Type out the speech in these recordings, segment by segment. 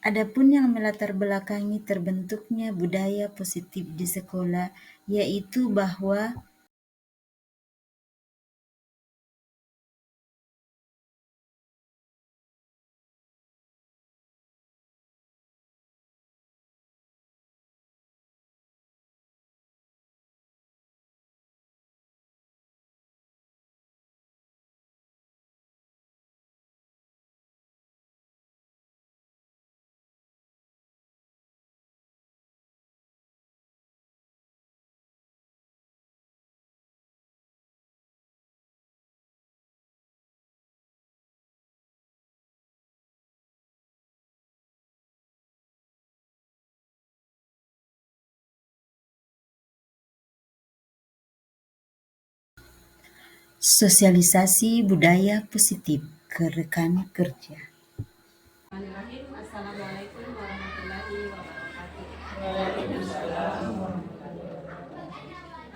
Adapun yang melatar belakangi terbentuknya budaya positif di sekolah, yaitu bahwa sosialisasi budaya positif ke rekan kerja. Assalamualaikum warahmatullahi wabarakatuh.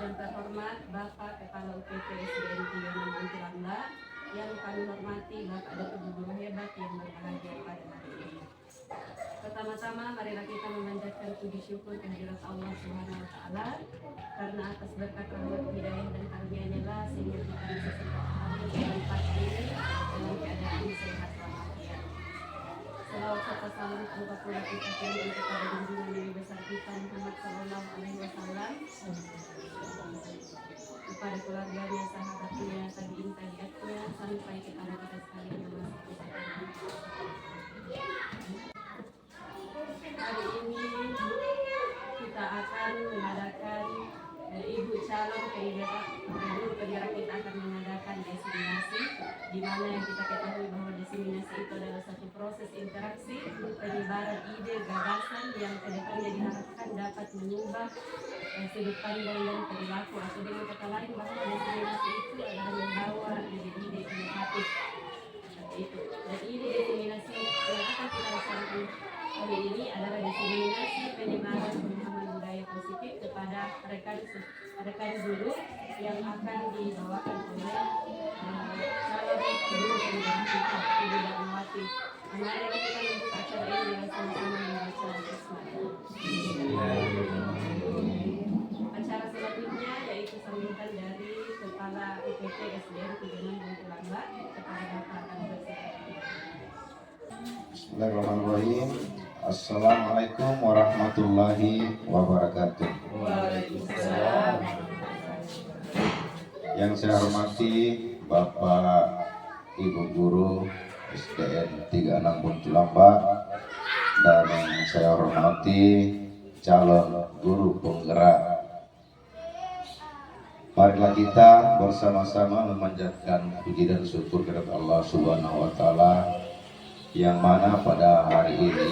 Yang terhormat Bapak Kepala UPT SDN 36 Kuntilandak, yang kami hormati Bapak dan Ibu guru hebat yang berbahagia pada hari ini. Pertama-tama marilah kita memanjatkan puji syukur kehadirat Allah Subhanahu wa taala, karena atas berkat rahmat hidayah dan karunia-Nya lah sehingga kita bisa hadir di tempat ini dalam keadaan sehat walafiat. Selawat serta salam angkat pula kita kirim kepada junjungan Nabi besar kita Muhammad Sallallahu Alaihi Wasallam, kepada keluarganya, sahabatnya, tabiin tabiatnya, sampai kepada kita sekalian yang masih hari ini kita akan mengadakan Ibu calon penggerak kita akan mengadakan diseminasi, di mana yang kita ketahui bahwa diseminasi itu adalah satu proses interaksi penyebaran ide gagasan yang kedepannya diharapkan dapat mengubah sudut pandang dan perilaku, atau dengan kata lain bahwa diseminasi itu adalah membawa ide-ide inovatif itu. Dan ide diseminasi yang akan kita laksanakan hari ini adalah diseminasi penyebaran pemahaman budaya positif kepada rekan guru yang akan dibawakan oleh calon guru penggerak kita, Ibu Darmawati. Mari kita membuka acara ini dengan sama-sama membaca bismillah. Acara selanjutnya yaitu sambutan dari Kepala UPT SDN 36 Kuntilandak kepada Bapak akan bersilakan. Bismillahirrahmanirrahim. Assalamualaikum warahmatullahi wabarakatuh. Waalaikumsalam. Yang saya hormati Bapak Ibu Guru SDN 36 Kuntilandak, dan yang saya hormati calon guru penggerak. Marilah kita bersama-sama memanjatkan puji dan syukur kepada Allah Subhanahu wa taala, yang mana pada hari ini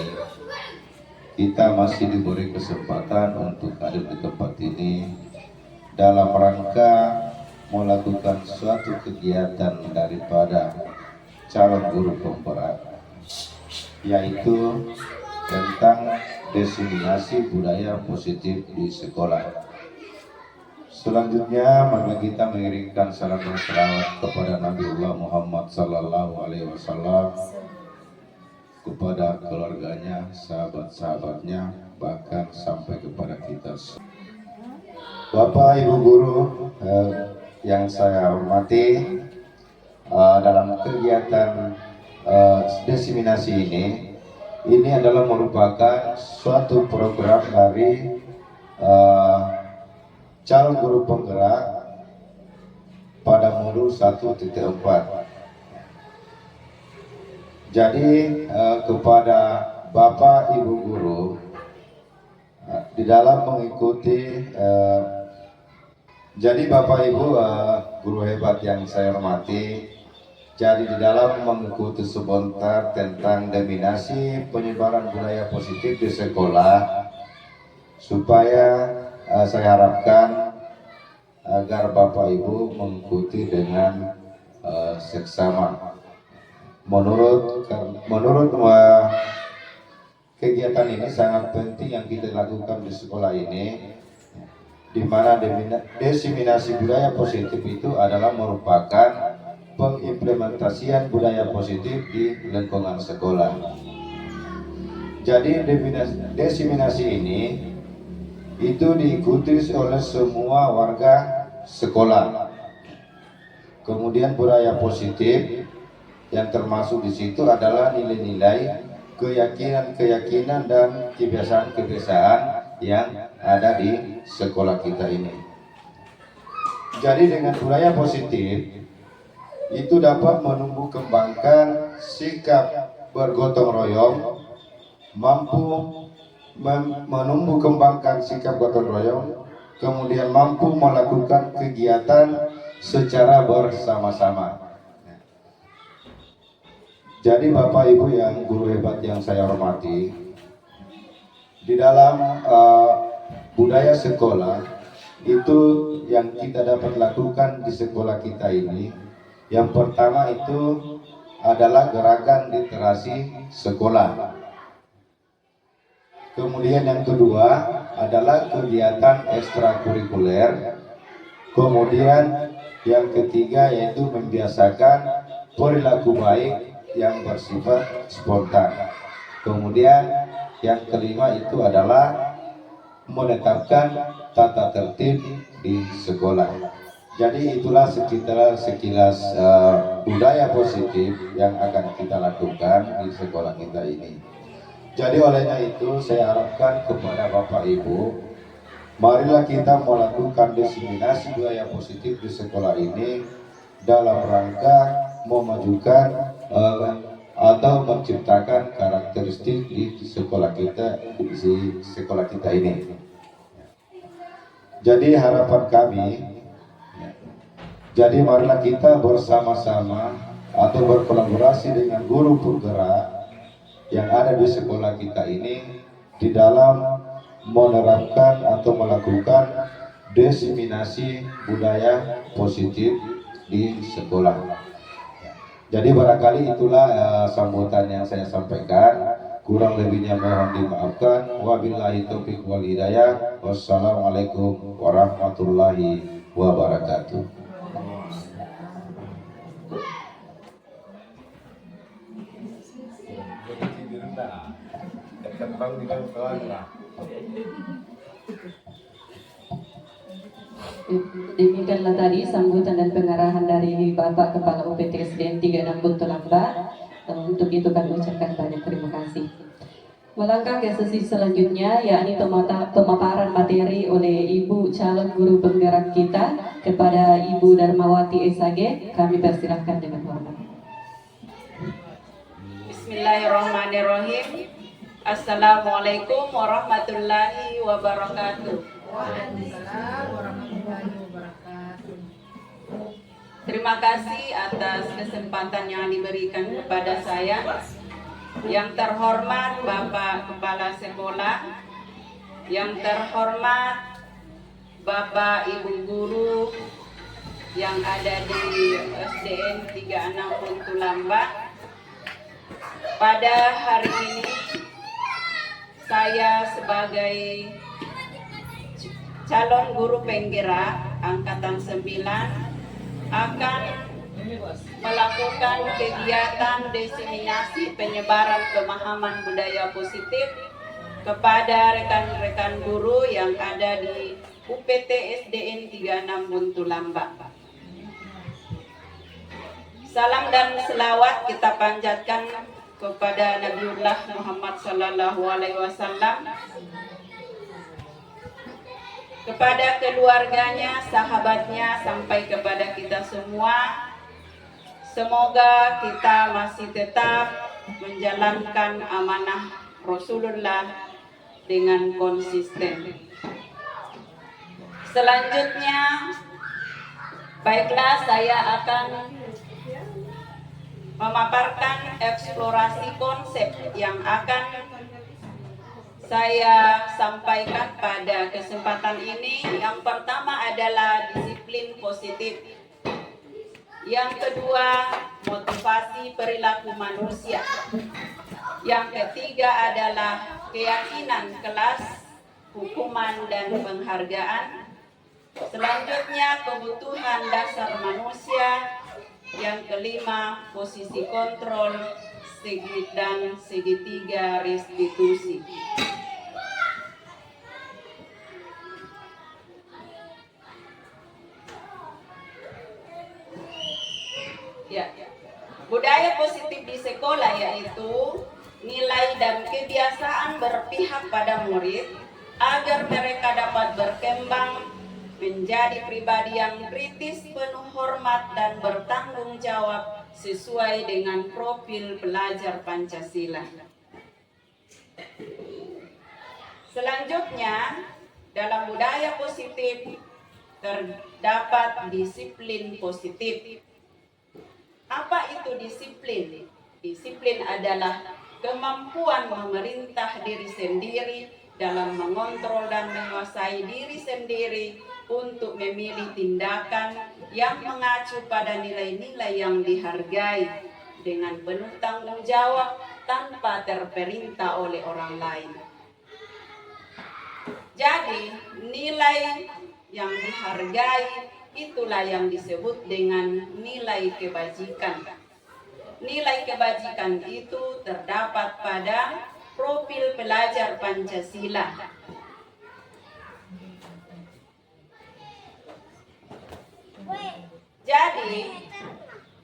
kita masih diberi kesempatan untuk hadir di tempat ini dalam rangka melakukan suatu kegiatan daripada calon guru penggerak, yaitu tentang diseminasi budaya positif di sekolah. Selanjutnya, mari kita mengirimkan salam dan selawat kepada Nabiullah Muhammad Sallallahu Alaihi Wasallam, kepada keluarganya, sahabat-sahabatnya, bahkan sampai kepada kita. Bapak Ibu Guru yang saya hormati, dalam kegiatan diseminasi ini adalah merupakan suatu program dari calon guru penggerak pada modul 1.4. Jadi kepada Bapak Ibu Guru di dalam mengikuti jadi Bapak Ibu guru hebat yang saya hormati, jadi di dalam mengikuti sebentar tentang diseminasi penyebaran budaya positif di sekolah, supaya saya harapkan agar Bapak Ibu mengikuti dengan seksama. Menurut kegiatan ini sangat penting yang kita lakukan di sekolah ini, di mana diseminasi budaya positif itu adalah merupakan pengimplementasian budaya positif di lingkungan sekolah. Jadi diseminasi ini itu diikuti oleh semua warga sekolah. Kemudian budaya positif yang termasuk di situ adalah nilai-nilai, keyakinan-keyakinan dan kebiasaan-kebiasaan yang ada di sekolah kita ini. Jadi dengan budaya positif itu dapat menumbuh kembangkan sikap bergotong royong, mampu menumbuh kembangkan sikap gotong royong, kemudian mampu melakukan kegiatan secara bersama-sama. Jadi Bapak Ibu yang guru hebat yang saya hormati, di dalam budaya sekolah itu yang kita dapat lakukan di sekolah kita ini, yang pertama itu adalah gerakan literasi sekolah. Kemudian yang kedua adalah kegiatan ekstrakurikuler. Kemudian yang ketiga yaitu membiasakan perilaku baik yang bersifat spontan. Kemudian yang kelima itu adalah menetapkan tata tertib di sekolah. Jadi itulah sekilas budaya positif yang akan kita lakukan di sekolah kita ini. Jadi olehnya itu saya harapkan kepada Bapak Ibu, marilah kita melakukan diseminasi budaya positif di sekolah ini dalam rangka memajukan atau menciptakan karakteristik di sekolah kita ini. Jadi harapan kami, jadi marilah kita bersama-sama atau berkolaborasi dengan guru penggerak yang ada di sekolah kita ini di dalam menerapkan atau melakukan diseminasi budaya positif di sekolah. Jadi barangkali itulah sambutan yang saya sampaikan. Kurang lebihnya mohon dimaafkan. Wabillahi taufiq wal hidayah. Wassalamualaikum warahmatullahi wabarakatuh. Demikianlah tadi sambutan dan pengarahan dari Bapak Kepala UPT SDN 36 Buntulamba. Untuk itu kami ucapkan banyak terima kasih. Melangkah ke sesi selanjutnya, yakni pemaparan materi oleh Ibu calon guru penggerak kita kepada Ibu Darmawati SAG. Kami persilahkan dengan hormat. Bismillahirrahmanirrahim. Assalamualaikum warahmatullahi wabarakatuh. Waalaikumsalam warahmatullahi wabarakatuh. Terima kasih atas kesempatan yang diberikan kepada saya. Yang terhormat Bapak Kepala Sekolah, yang terhormat Bapak Ibu Guru yang ada di SDN 36 Buntulamba. Pada hari ini saya sebagai calon guru penggerak angkatan 9 akan melakukan kegiatan diseminasi penyebaran pemahaman budaya positif kepada rekan-rekan guru yang ada di UPT SDN 36 Buntulamba. Salam dan selawat kita panjatkan kepada Nabiullah Muhammad sallallahu alaihi wasallam, kepada keluarganya, sahabatnya, sampai kepada kita semua. Semoga kita masih tetap menjalankan amanah Rasulullah dengan konsisten. Selanjutnya, baiklah saya akan memaparkan eksplorasi konsep yang akan saya sampaikan pada kesempatan ini. Yang pertama adalah disiplin positif. Yang kedua, motivasi perilaku manusia. Yang ketiga adalah keyakinan kelas, hukuman, dan penghargaan. Selanjutnya, kebutuhan dasar manusia. Yang kelima, posisi kontrol, dan segitiga restitusi. Ya, budaya positif di sekolah yaitu nilai dan kebiasaan berpihak pada murid agar mereka dapat berkembang menjadi pribadi yang kritis, penuh hormat, dan bertanggung jawab sesuai dengan profil pelajar Pancasila. Selanjutnya, dalam budaya positif terdapat disiplin positif. Apa itu disiplin? Disiplin adalah kemampuan memerintah diri sendiri dalam mengontrol dan menguasai diri sendiri untuk memilih tindakan yang mengacu pada nilai-nilai yang dihargai dengan penuh tanggung jawab tanpa terperintah oleh orang lain. Jadi, nilai yang dihargai itulah yang disebut dengan nilai kebajikan. Nilai kebajikan itu terdapat pada profil pelajar Pancasila. Jadi,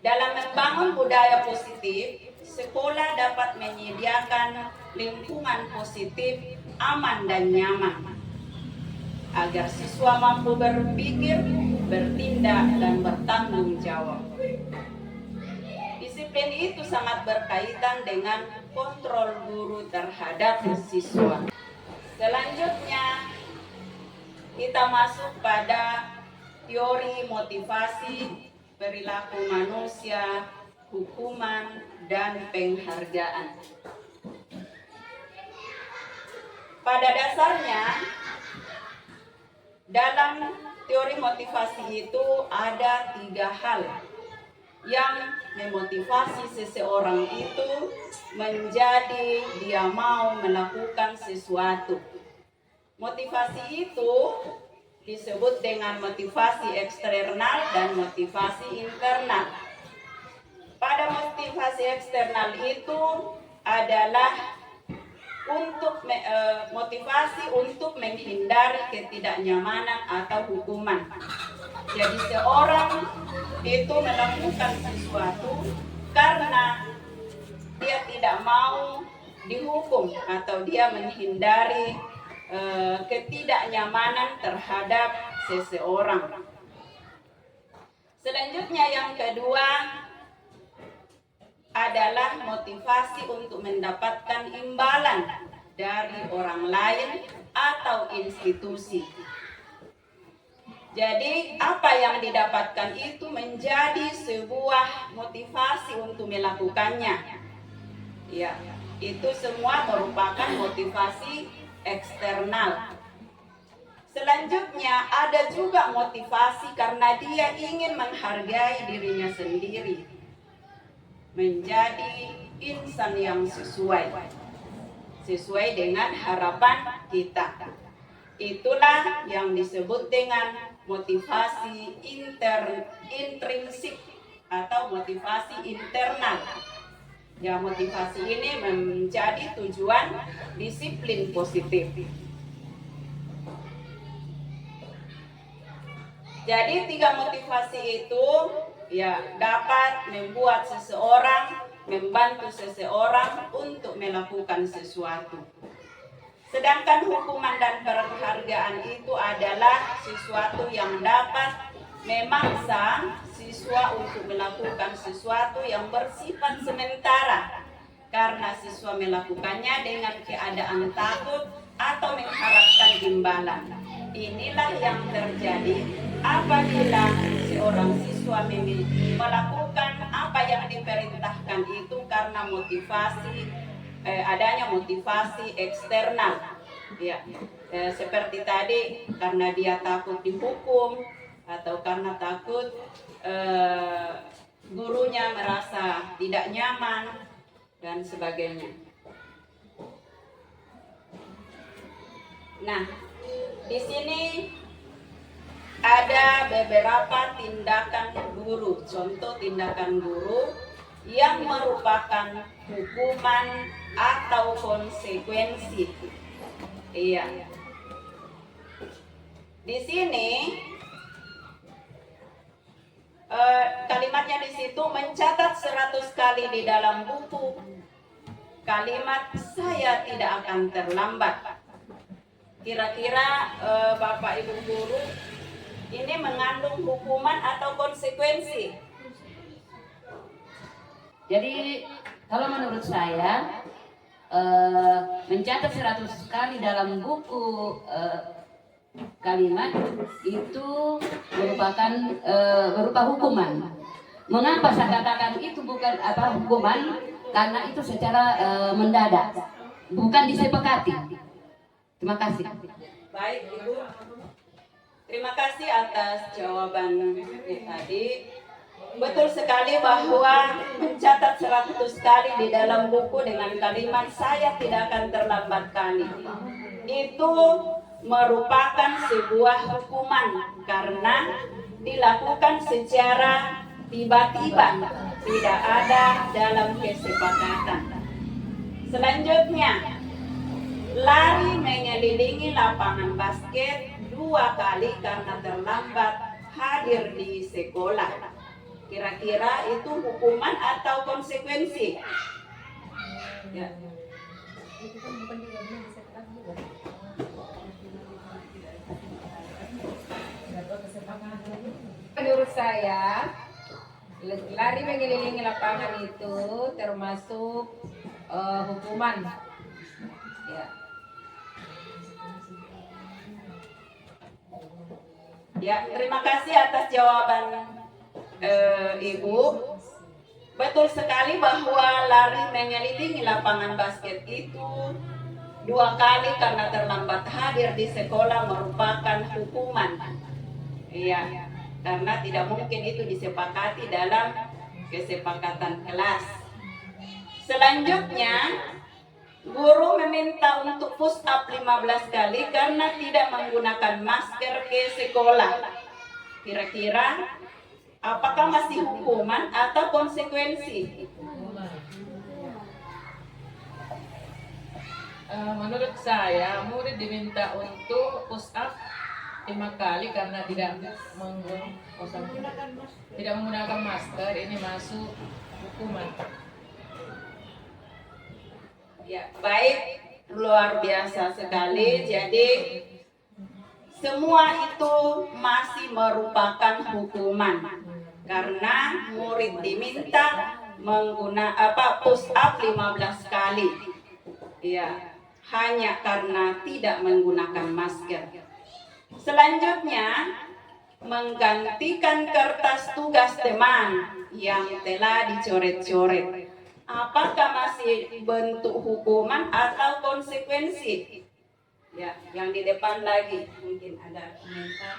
dalam membangun budaya positif, sekolah dapat menyediakan lingkungan positif, aman dan nyaman, agar siswa mampu berpikir, bertindak, dan bertanggung jawab. Disiplin itu sangat berkaitan dengan kontrol guru terhadap siswa. Selanjutnya, kita masuk pada teori motivasi, perilaku manusia, hukuman, dan penghargaan. Pada dasarnya, dalam teori motivasi itu ada 3 hal yang memotivasi seseorang itu menjadi dia mau melakukan sesuatu. Motivasi itu disebut dengan motivasi eksternal dan motivasi internal. Pada motivasi eksternal itu adalah untuk motivasi untuk menghindari ketidaknyamanan atau hukuman. Jadi seorang itu melakukan sesuatu karena dia tidak mau dihukum atau dia menghindari ketidaknyamanan terhadap seseorang. Selanjutnya yang kedua adalah motivasi untuk mendapatkan imbalan dari orang lain atau institusi. Jadi apa yang didapatkan itu menjadi sebuah motivasi untuk melakukannya. Ya, itu semua merupakan motivasi eksternal. Selanjutnya ada juga motivasi karena dia ingin menghargai dirinya sendiri, menjadi insan yang sesuai dengan harapan kita. Itulah yang disebut dengan motivasi intrinsik atau motivasi internal. Ya, motivasi ini menjadi tujuan disiplin positif. Jadi 3 motivasi itu ya dapat membuat seseorang, membantu seseorang untuk melakukan sesuatu. Sedangkan hukuman dan penghargaan itu adalah sesuatu yang dapat memaksa siswa untuk melakukan sesuatu yang bersifat sementara karena siswa melakukannya dengan keadaan takut atau mengharapkan imbalan. Inilah yang terjadi apabila seorang siswa melakukan apa yang diperintahkan itu karena adanya motivasi eksternal. Ya, seperti tadi karena dia takut dihukum atau karena takut gurunya merasa tidak nyaman dan sebagainya. Nah, di sini ada beberapa tindakan guru. Contoh tindakan guru yang merupakan hukuman atau konsekuensi. Iya. Di sini kalimatnya di situ mencatat 100 kali di dalam buku kalimat saya tidak akan terlambat. Kira-kira Bapak Ibu guru ini mengandung hukuman atau konsekuensi? Jadi kalau menurut saya mencatat 100 kali dalam buku kalimat itu merupakan berupa hukuman. Mengapa saya katakan itu bukan hukuman? Karena itu secara mendadak, bukan disepakati. Terima kasih. Baik Ibu, terima kasih atas jawabannya tadi. Betul sekali bahwa mencatat 100 kali di dalam buku dengan kalimat saya tidak akan terlambat kali itu merupakan sebuah hukuman karena dilakukan secara tiba-tiba, tidak ada dalam kesepakatan. Selanjutnya, lari mengelilingi lapangan basket 2 kali karena terlambat hadir di sekolah. Kira-kira itu hukuman atau konsekuensi? Ya. Menurut saya, lari mengelilingi lapangan itu termasuk hukuman. Ya. Ya, terima kasih atas jawaban Ibu. Betul sekali bahwa lari mengelilingi lapangan basket itu 2 kali karena terlambat hadir di sekolah merupakan hukuman. Iya, karena tidak mungkin itu disepakati dalam kesepakatan kelas. Selanjutnya, guru meminta untuk push up 15 kali karena tidak menggunakan masker ke sekolah. Kira-kira apakah masih hukuman atau konsekuensi? Menurut saya, murid diminta untuk push up 5 kali karena tidak menggunakan masker. Ini masuk hukuman. Ya, baik, luar biasa sekali. Jadi semua itu masih merupakan hukuman karena murid diminta push up 15 kali. Ya, hanya karena tidak menggunakan masker. Selanjutnya, menggantikan kertas tugas teman yang telah dicoret-coret. Apakah masih bentuk hukuman atau konsekuensi? Ya, yang di depan lagi mungkin ada komentar.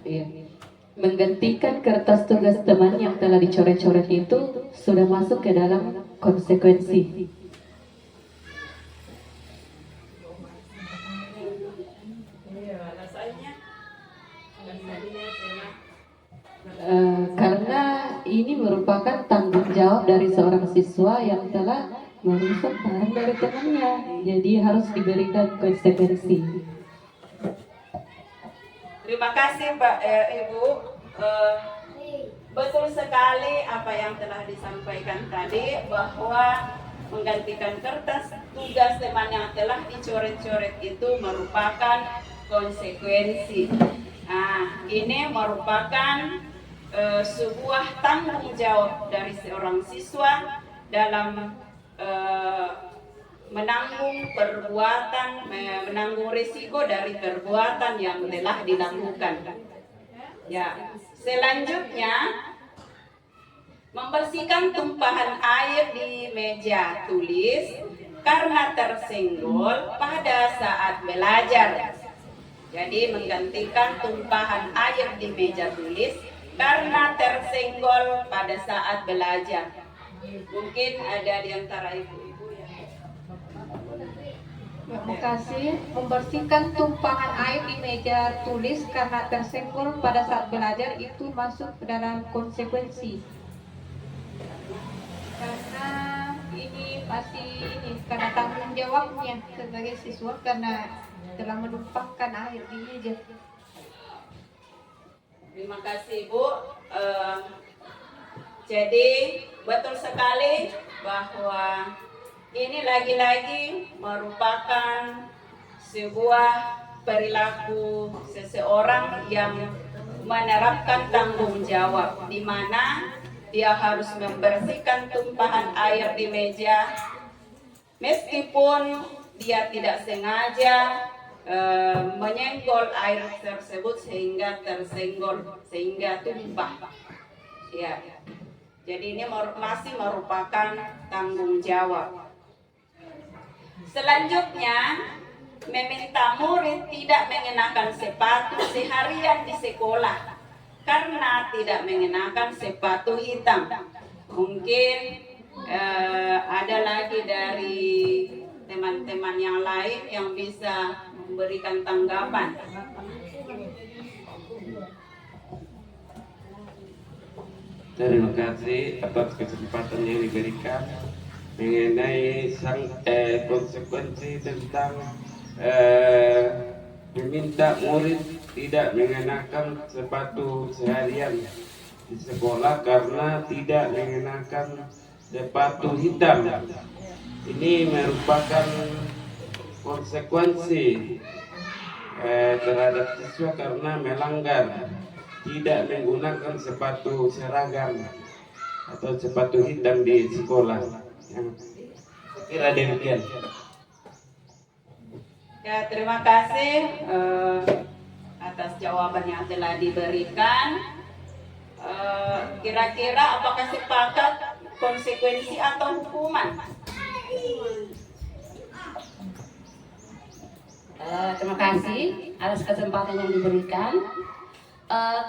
Iya. Menggantikan kertas tugas teman yang telah dicoret-coret itu sudah masuk ke dalam konsekuensi. Karena ini merupakan tanggung jawab dari seorang siswa yang telah merusak barang dari temannya, jadi harus diberikan konsekuensi. Terima kasih Mbak Ibu. Betul sekali apa yang telah disampaikan tadi bahwa menggantikan kertas tugas teman yang telah dicoret-coret itu merupakan konsekuensi. Nah, ini merupakan sebuah tanggung jawab dari seorang siswa dalam menanggung risiko dari perbuatan yang telah dilakukan. Ya, selanjutnya membersihkan tumpahan air di meja tulis karena tersenggol pada saat belajar. Jadi menggantikan tumpahan air di meja tulis karena tersenggol pada saat belajar. Mungkin ada di antara ibu-ibu yang Terima kasih. Membersihkan tumpahan air di meja tulis karena tersenggol pada saat belajar itu masuk ke dalam konsekuensi. Karena ini karena tanggung jawabnya sebagai siswa karena telah menumpahkan air di meja. Terima kasih Bu. Jadi betul sekali bahwa ini lagi-lagi merupakan sebuah perilaku seseorang yang menerapkan tanggung jawab, di mana dia harus membersihkan tumpahan air di meja meskipun dia tidak sengaja menyenggol air tersebut sehingga tersenggol, sehingga tumpah. Ya. Jadi ini masih merupakan tanggung jawab. Selanjutnya, meminta murid tidak mengenakan sepatu seharian di sekolah karena tidak mengenakan sepatu hitam. Mungkin ada lagi dari teman-teman yang lain yang bisa memberikan tanggapan. Terima kasih atas kesempatan yang diberikan mengenai konsekuensi tentang meminta murid tidak mengenakan sepatu seharian di sekolah karena tidak mengenakan sepatu hitam. Ini merupakan konsekuensi terhadap siswa karena melanggar tidak menggunakan sepatu seragam atau sepatu hitam di sekolah. Kira demikian. Ya, terima kasih atas jawaban yang telah diberikan. Kira-kira apakah sepakat konsekuensi atau hukuman? Terima kasih atas kesempatan yang diberikan.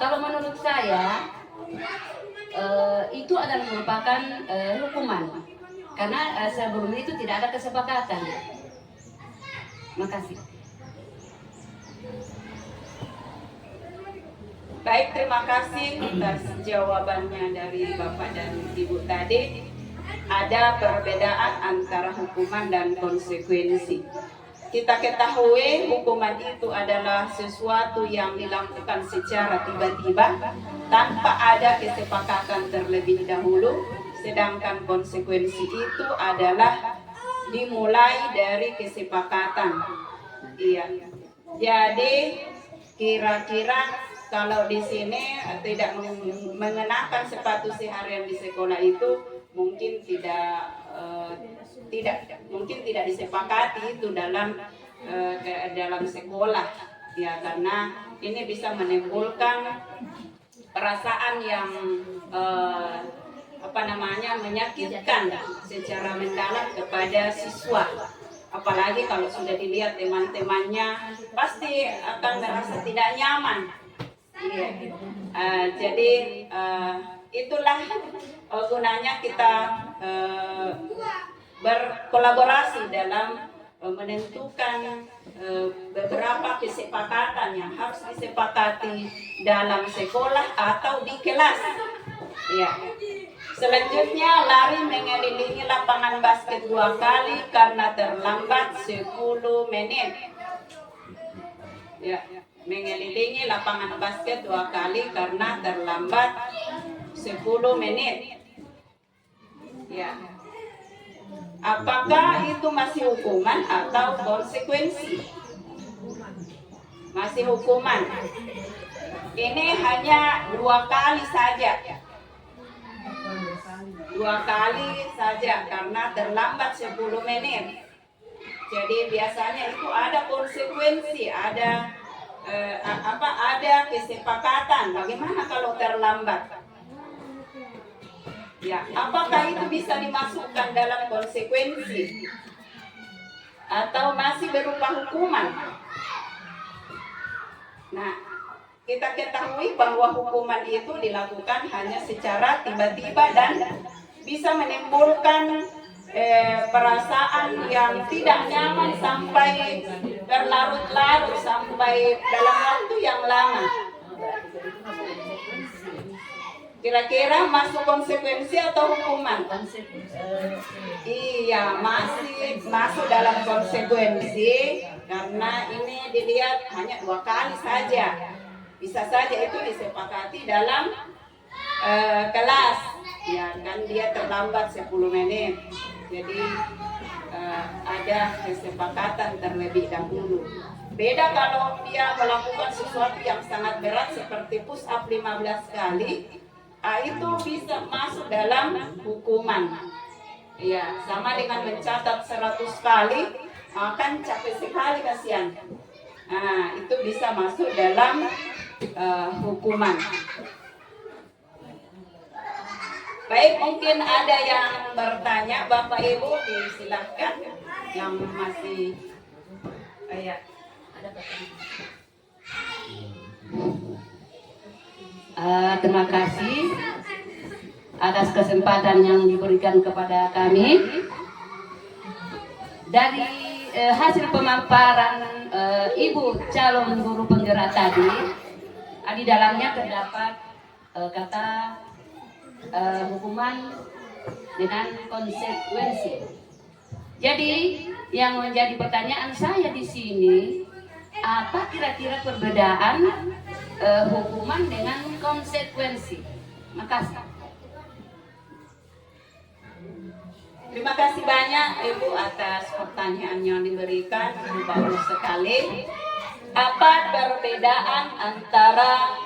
Kalau menurut saya itu adalah merupakan hukuman karena sebelumnya itu tidak ada kesepakatan. Terima kasih. Baik, terima kasih atas jawabannya dari Bapak dan Ibu tadi. Ada perbedaan antara hukuman dan konsekuensi. Kita ketahui hukuman itu adalah sesuatu yang dilakukan secara tiba-tiba tanpa ada kesepakatan terlebih dahulu, sedangkan konsekuensi itu adalah dimulai dari kesepakatan. Iya. Jadi kira-kira kalau di sini tidak mengenakan sepatu seharian di sekolah itu mungkin tidak disepakati itu dalam sekolah, ya, karena ini bisa menimbulkan perasaan yang menyakitkan secara mendalam kepada siswa. Apalagi kalau sudah dilihat teman-temannya pasti akan merasa tidak nyaman. Iya. Jadi itulah gunanya kita berkolaborasi dalam menentukan beberapa kesepakatan yang harus disepakati dalam sekolah atau di kelas. Ya. Selanjutnya, lari mengelilingi lapangan basket 2 kali karena terlambat 10 menit. Ya, mengelilingi lapangan basket 2 kali karena terlambat 10 menit. Ya. Apakah itu masih hukuman atau konsekuensi? Masih hukuman. Ini hanya 2 kali saja. 2 kali saja karena terlambat 10 menit. Jadi biasanya itu ada konsekuensi, ada kesepakatan. Bagaimana kalau terlambat? Ya, apakah itu bisa dimasukkan dalam konsekuensi atau masih berupa hukuman? Nah, kita ketahui bahwa hukuman itu dilakukan hanya secara tiba-tiba dan bisa menimbulkan perasaan yang tidak nyaman sampai berlarut-larut, sampai dalam waktu yang lama. Kira-kira masuk konsekuensi atau hukuman? Iya, masih masuk dalam konsekuensi karena ini dilihat hanya 2 kali saja. Bisa saja itu disepakati dalam kelas. Ya kan dia terlambat 10 menit. Jadi ada kesepakatan terlebih dahulu. Beda kalau dia melakukan sesuatu yang sangat berat seperti push up 15 kali. Itu bisa masuk dalam hukuman. Ya, sama dengan mencatat 100 kali, kan capek sekali kasihan. Nah, itu bisa masuk dalam hukuman. Baik, mungkin ada yang bertanya, Bapak Ibu disilahkan yang masih ada pertanyaan. Terima kasih atas kesempatan yang diberikan kepada kami. Dari hasil pemaparan Ibu calon guru penggerak tadi, di dalamnya terdapat kata hukuman dengan konsekuensi. Jadi yang menjadi pertanyaan saya di sini, apa kira-kira perbedaan hukuman dengan konsekuensi? Makasih. Terima kasih banyak Ibu atas pertanyaan yang diberikan, bagus sekali. Apa perbedaan antara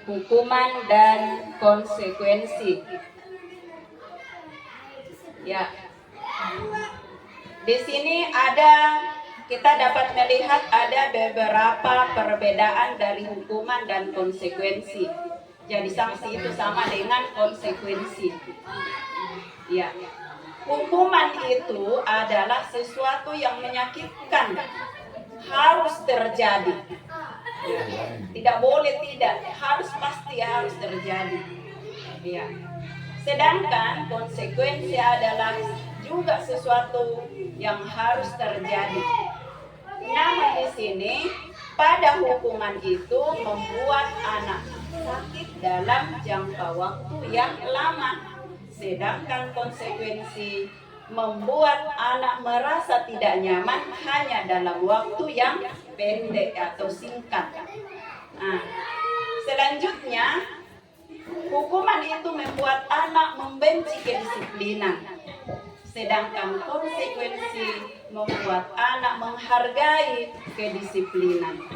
hukuman dan konsekuensi? Ya, di sini kita dapat melihat ada beberapa perbedaan dari hukuman dan konsekuensi. Jadi sanksi itu sama dengan konsekuensi. Ya, hukuman itu adalah sesuatu yang menyakitkan, harus terjadi. Ya, tidak boleh tidak, harus pasti harus terjadi. Ya. Sedangkan konsekuensi adalah juga sesuatu yang harus terjadi. Namun di sini pada hukuman itu membuat anak sakit dalam jangka waktu yang lama. Sedangkan konsekuensi membuat anak merasa tidak nyaman hanya dalam waktu yang pendek atau singkat. Nah, selanjutnya hukuman itu membuat anak membenci kedisiplinan. Sedangkan konsekuensi membuat anak menghargai kedisiplinan.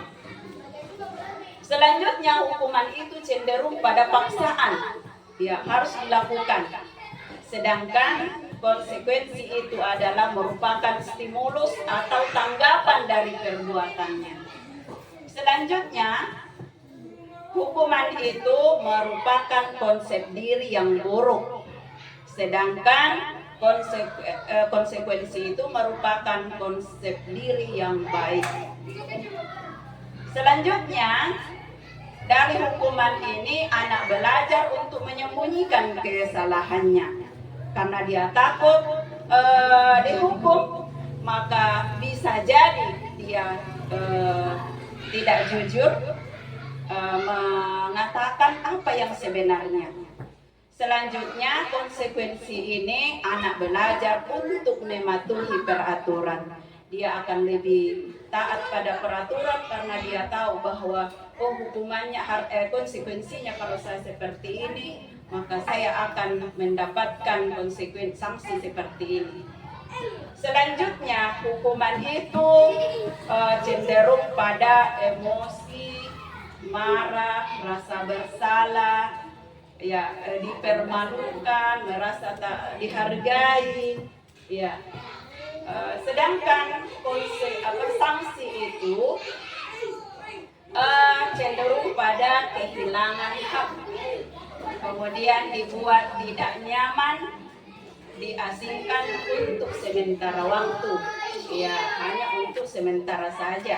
Selanjutnya hukuman itu cenderung pada paksaan. Ya, harus dilakukan. Sedangkan konsekuensi itu adalah merupakan stimulus atau tanggapan dari perbuatannya. Selanjutnya, hukuman itu merupakan konsep diri yang buruk. Sedangkan konsekuensi itu merupakan konsep diri yang baik. Selanjutnya, dari hukuman ini anak belajar untuk menyembunyikan kesalahannya. Karena dia takut dihukum, maka bisa jadi dia tidak jujur mengatakan apa yang sebenarnya. Selanjutnya, konsekuensi ini anak belajar untuk mematuhi peraturan. Dia akan lebih taat pada peraturan karena dia tahu bahwa hukumannya, konsekuensinya kalau saya seperti ini, maka saya akan mendapatkan konsekuensi sanksi seperti ini. Selanjutnya, hukuman itu cenderung pada emosi, marah, rasa bersalah, ya, dipermalukan, merasa tak dihargai, ya. Sedangkan sanksi itu cenderung pada kehilangan hak, kemudian dibuat tidak nyaman, diasingkan untuk sementara waktu, ya, hanya untuk sementara saja.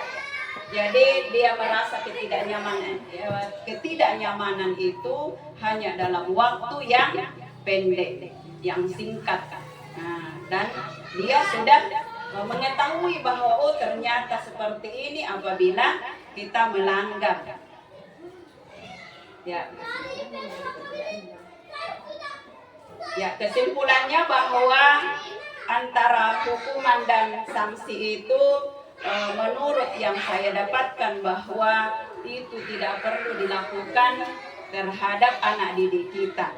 Jadi dia merasa ketidaknyamanan itu hanya dalam waktu yang pendek, yang singkat. Nah, dan dia sudah mengetahui bahwa oh ternyata seperti ini apabila kita melanggar. Ya, kesimpulannya bahwa antara hukuman dan sanksi itu menurut yang saya dapatkan bahwa itu tidak perlu dilakukan terhadap anak didik kita.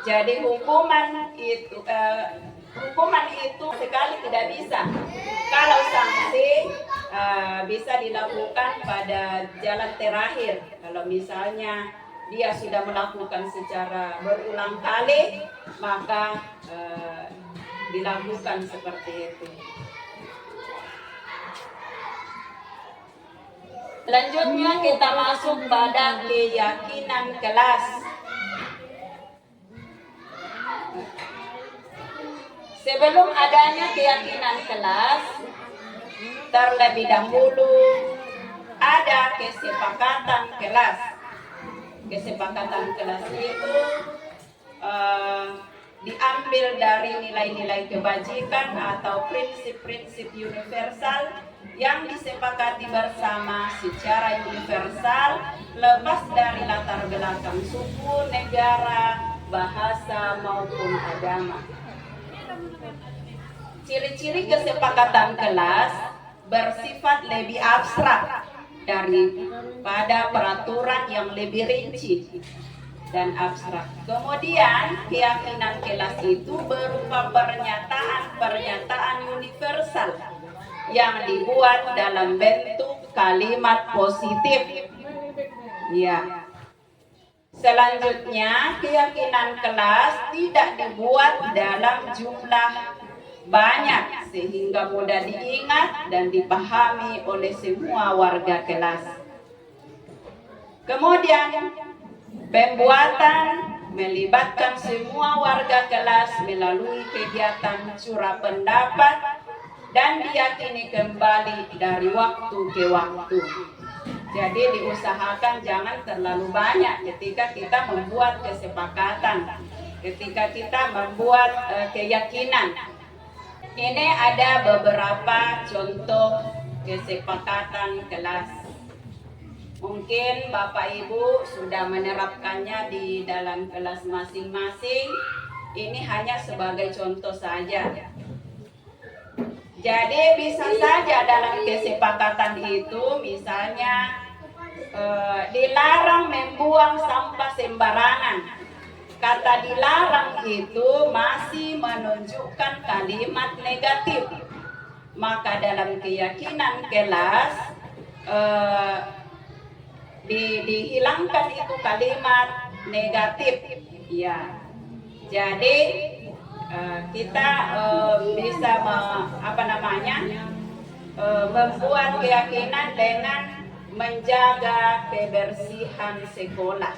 Jadi hukuman itu sekali tidak bisa. Kalau sanksi bisa dilakukan pada jalan terakhir. Kalau misalnya dia sudah melakukan secara berulang kali, maka dilakukan seperti itu. Selanjutnya kita masuk pada keyakinan kelas. Sebelum adanya keyakinan kelas, terlebih dahulu ada kesepakatan kelas. Kesepakatan kelas itu diambil dari nilai-nilai kebajikan atau prinsip-prinsip universal yang disepakati bersama secara universal lepas dari latar belakang suku, negara, bahasa maupun agama. Ciri-ciri kesepakatan kelas bersifat lebih abstrak daripada peraturan yang lebih rinci dan abstrak. Kemudian keyakinan kelas itu berupa pernyataan universal yang dibuat dalam bentuk kalimat positif. Ya. Selanjutnya, keyakinan kelas tidak dibuat dalam jumlah banyak sehingga mudah diingat dan dipahami oleh semua warga kelas. Kemudian, pembuatan melibatkan semua warga kelas melalui kegiatan curah pendapat dan diyakini kembali dari waktu ke waktu. Jadi diusahakan jangan terlalu banyak ketika kita membuat kesepakatan, ketika kita membuat keyakinan. Ini ada beberapa contoh kesepakatan kelas. Mungkin Bapak Ibu sudah menerapkannya di dalam kelas masing-masing. Ini hanya sebagai contoh saja. Jadi bisa saja dalam kesepakatan itu misalnya dilarang membuang sampah sembarangan. Kata dilarang itu masih menunjukkan kalimat negatif. Maka dalam keyakinan kelas dihilangkan itu kalimat negatif. Ya. Jadi kita bisa membuat keyakinan dengan menjaga kebersihan sekolah.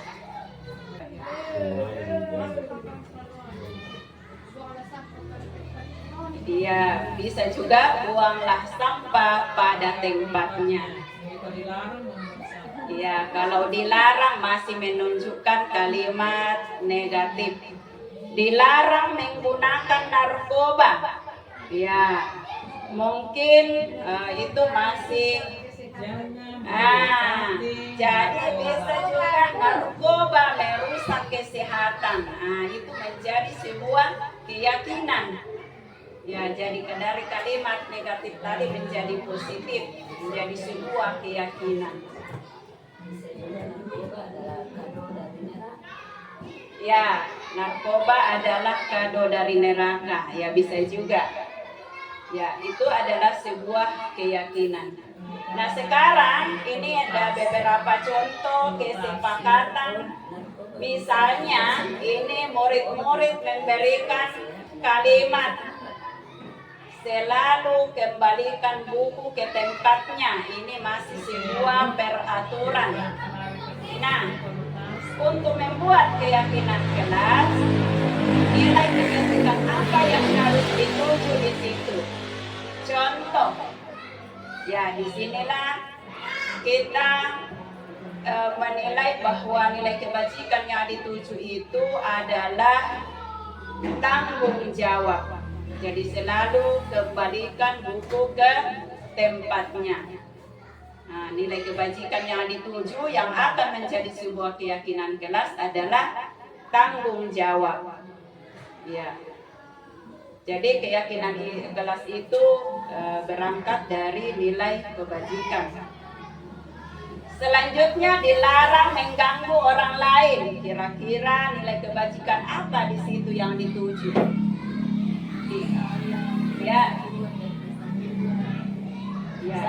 Iya, bisa juga buanglah sampah pada tempatnya. Iya, kalau dilarang masih menunjukkan kalimat negatif. Dilarang menggunakan narkoba. Ya, mungkin itu masih jadi bisa juga narkoba merusak kesehatan. Itu menjadi sebuah keyakinan. Ya, jadi dari kalimat negatif tadi menjadi positif, menjadi sebuah keyakinan. Ya, narkoba adalah kado dari neraka. Ya, bisa juga. Ya, itu adalah sebuah keyakinan. Nah, sekarang ini ada beberapa contoh kesepakatan. Misalnya, ini murid-murid memberikan kalimat selalu kembalikan buku ke tempatnya. Ini masih sebuah peraturan. Nah, untuk membuat keyakinan kelas, nilai keyakinan apa yang harus dituju di situ. Contoh, ya disinilah kita menilai bahwa nilai kebajikan yang dituju itu adalah tanggung jawab. Jadi selalu kembalikan buku ke tempatnya. Nah, nilai kebajikan yang dituju yang akan menjadi sebuah keyakinan kelas adalah tanggung jawab. Ya. Jadi keyakinan kelas itu berangkat dari nilai kebajikan. Selanjutnya dilarang mengganggu orang lain. Kira-kira nilai kebajikan apa di situ yang dituju? Ya,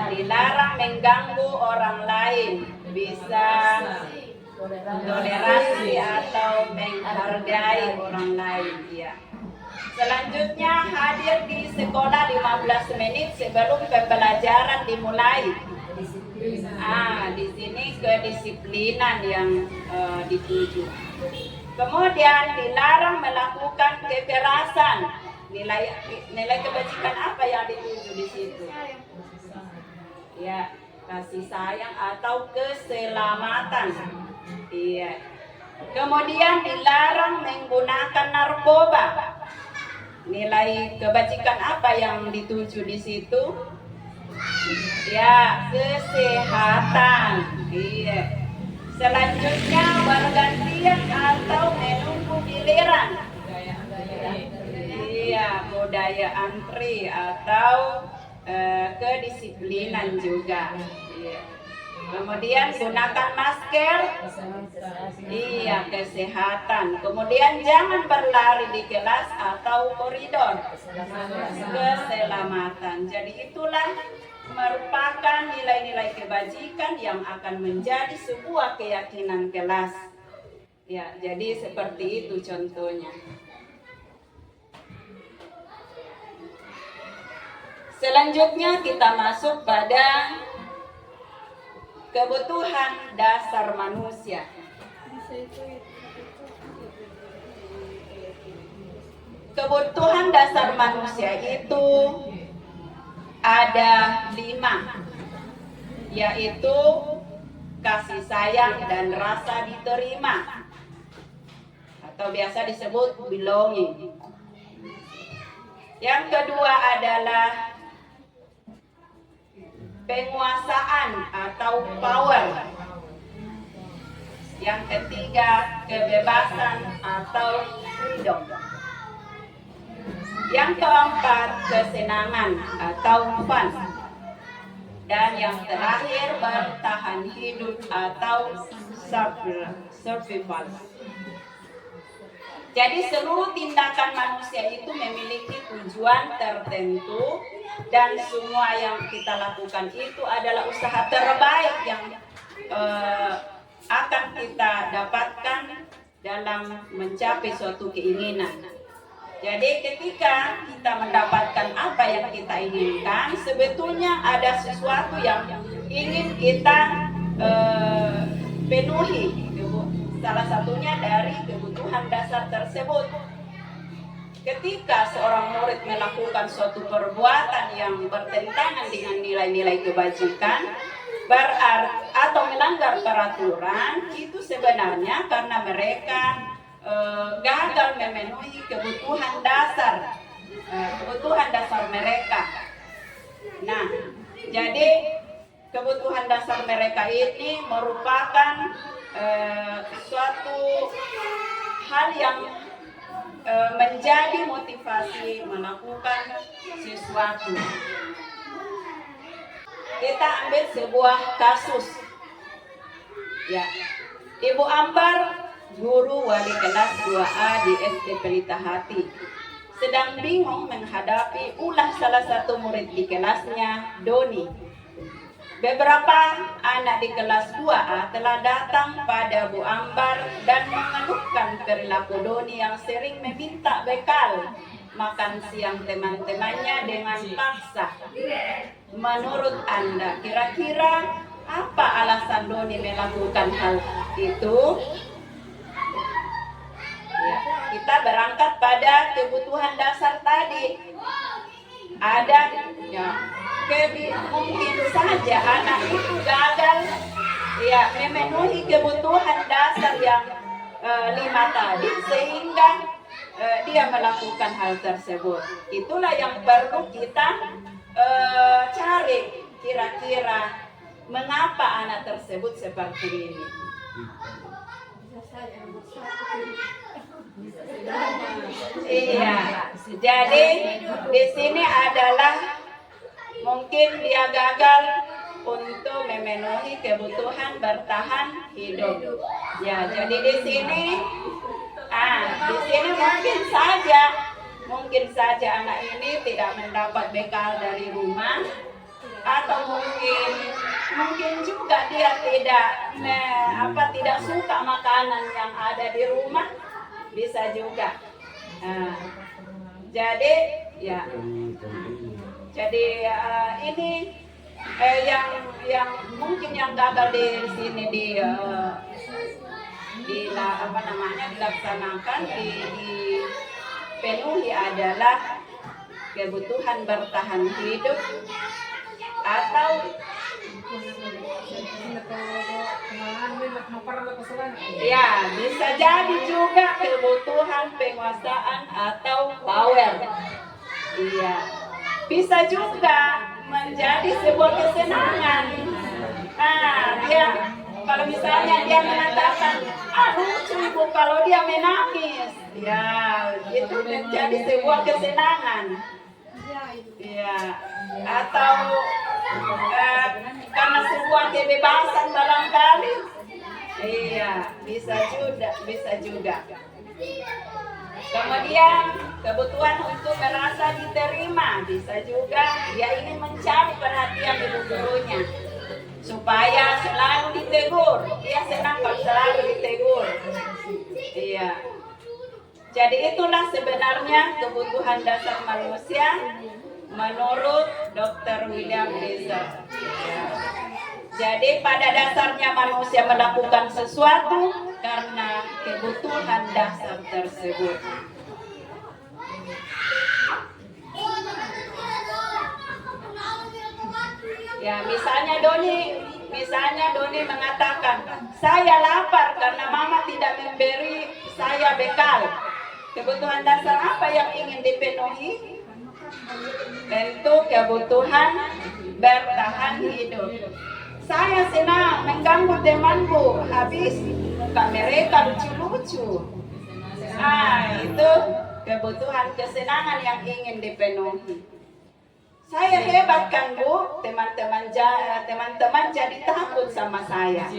dilarang mengganggu orang lain. Bisa toleransi atau menghargai orang lain. Ya. Selanjutnya hadir di sekolah 15 menit sebelum pembelajaran dimulai. Di sini kedisiplinan yang dituju. Kemudian dilarang melakukan kekerasan. Nilai kebajikan apa yang dituju di situ? Ya, kasih sayang atau keselamatan. Iya. Kemudian dilarang menggunakan narkoba. Nilai kebajikan apa yang dituju di situ? Ya, kesehatan. Iya. Selanjutnya bergantian atau menunggu giliran. Iya, budaya antri atau kedisiplinan juga. Iya. Kemudian gunakan masker. Iya, kesehatan. Kemudian jangan berlari di kelas atau koridor. Keselamatan. Jadi itulah merupakan nilai-nilai kebajikan yang akan menjadi sebuah keyakinan kelas. Ya, jadi seperti itu contohnya. Selanjutnya kita masuk pada kebutuhan dasar manusia. Kebutuhan dasar manusia itu ada 5, yaitu kasih sayang dan rasa diterima, atau biasa disebut belonging. Yang kedua adalah penguasaan atau power. Yang ketiga, kebebasan atau freedom. Yang keempat, kesenangan atau fun. Dan yang terakhir, bertahan hidup atau survival. Jadi seluruh tindakan manusia itu memiliki tujuan tertentu, dan semua yang kita lakukan itu adalah usaha terbaik yang akan kita dapatkan dalam mencapai suatu keinginan. Jadi ketika kita mendapatkan apa yang kita inginkan, sebetulnya ada sesuatu yang ingin kita penuhi. Salah satunya dari kebutuhan dasar tersebut. Ketika seorang murid melakukan suatu perbuatan yang bertentangan dengan nilai-nilai kebajikan, atau melanggar peraturan, itu sebenarnya karena mereka gagal memenuhi kebutuhan dasar mereka. Nah, jadi kebutuhan dasar mereka ini merupakan suatu hal yang menjadi motivasi melakukan sesuatu. Kita ambil sebuah kasus. Ya, Ibu Ambar, guru wali kelas 2A di SD Pelita Hati, sedang bingung menghadapi ulah salah satu murid di kelasnya, Doni. Beberapa anak di kelas 2A telah datang pada Bu Ambar dan mengeluhkan perilaku Doni yang sering meminta bekal makan siang teman-temannya dengan paksa. Menurut Anda, kira-kira apa alasan Doni melakukan hal itu? Ya, kita berangkat pada kebutuhan dasar tadi. Ada ya, mungkin saja anak itu gagal ya memenuhi kebutuhan dasar yang 5 tadi, sehingga dia melakukan hal tersebut. Itulah yang perlu kita cari, kira-kira mengapa anak tersebut seperti ini. Iya, jadi di sini adalah mungkin dia gagal untuk memenuhi kebutuhan bertahan hidup. Ya, jadi di sini mungkin saja anak ini tidak mendapat bekal dari rumah, atau mungkin juga dia tidak suka makanan yang ada di rumah, bisa juga. Jadi ini yang mungkin yang gagal di sini dilaksanakan, dipenuhi adalah kebutuhan bertahan hidup, atau ya bisa jadi juga kebutuhan penguasaan atau power. Iya, bisa juga menjadi sebuah kesenangan. Dia kalau misalnya dia mengatakan, lucu ibu kalau dia menangis, ya itu menjadi sebuah kesenangan. Ya, atau karena sebuah kebebasan barangkali. Iya, bisa juga. Kemudian kebutuhan untuk merasa diterima, bisa juga dia ingin mencari perhatian ibu gurunya supaya selalu ditegur. Dia senang kalau selalu ditegur. Iya. Jadi itulah sebenarnya kebutuhan dasar manusia menurut Dr. William Rizer. Jadi pada dasarnya manusia melakukan sesuatu karena kebutuhan dasar tersebut. Ya, misalnya Doni mengatakan, saya lapar karena mama tidak memberi saya bekal. Kebutuhan dasar apa yang ingin dipenuhi? Tentu kebutuhan bertahan hidup. Saya senang mengganggu temanku, habis muka mereka lucu-lucu. Itu kebutuhan kesenangan yang ingin dipenuhi. Saya hebat kan Bu, teman-teman jadi takut sama saya.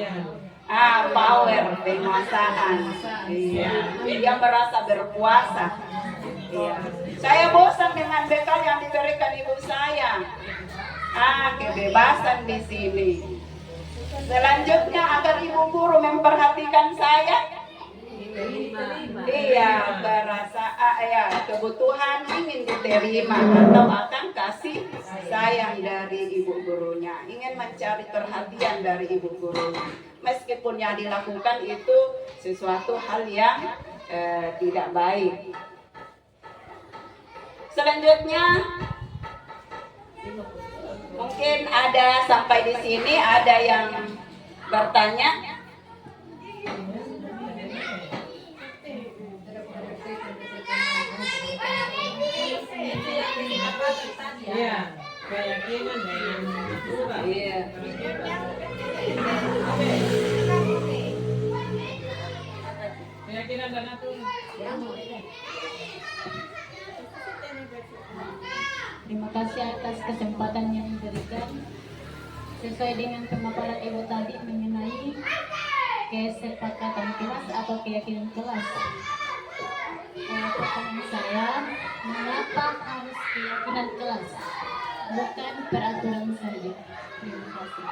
Power, penguasaan. Iya. Dia merasa berkuasa. Iya. Saya bosan dengan bekal yang diberikan ibu saya. Kebebasan di sini. Selanjutnya agar ibu guru memperhatikan saya. Iya, merasa kebutuhan ingin diterima atau akan kasih sayang dari ibu gurunya, ingin mencari perhatian dari ibu gurunya, meskipun yang dilakukan itu sesuatu hal yang tidak baik. Selanjutnya mungkin ada sampai di sini ada yang bertanya. Iya, keyakinan dengan Tuhan. Iya. Keyakinan dan aturan. Terima kasih atas kesempatan yang diberikan. Sesuai dengan pemaparan Ibu tadi mengenai kesepakatan kelas atau keyakinan kelas. Pertanyaan saya, mengapa harus keyakinan kelas, bukan peraturan saja? Terima kasih.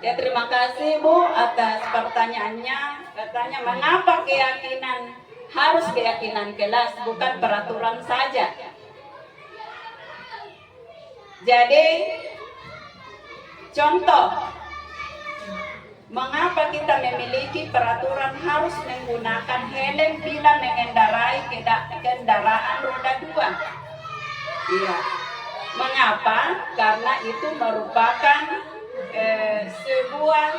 Ya, terima kasih Bu atas pertanyaannya. Katanya mengapa harus keyakinan kelas, bukan peraturan saja. Jadi contoh, mengapa kita memiliki peraturan harus menggunakan helm bila mengendarai kendaraan roda 2? Iya. Mengapa? Karena itu merupakan sebuah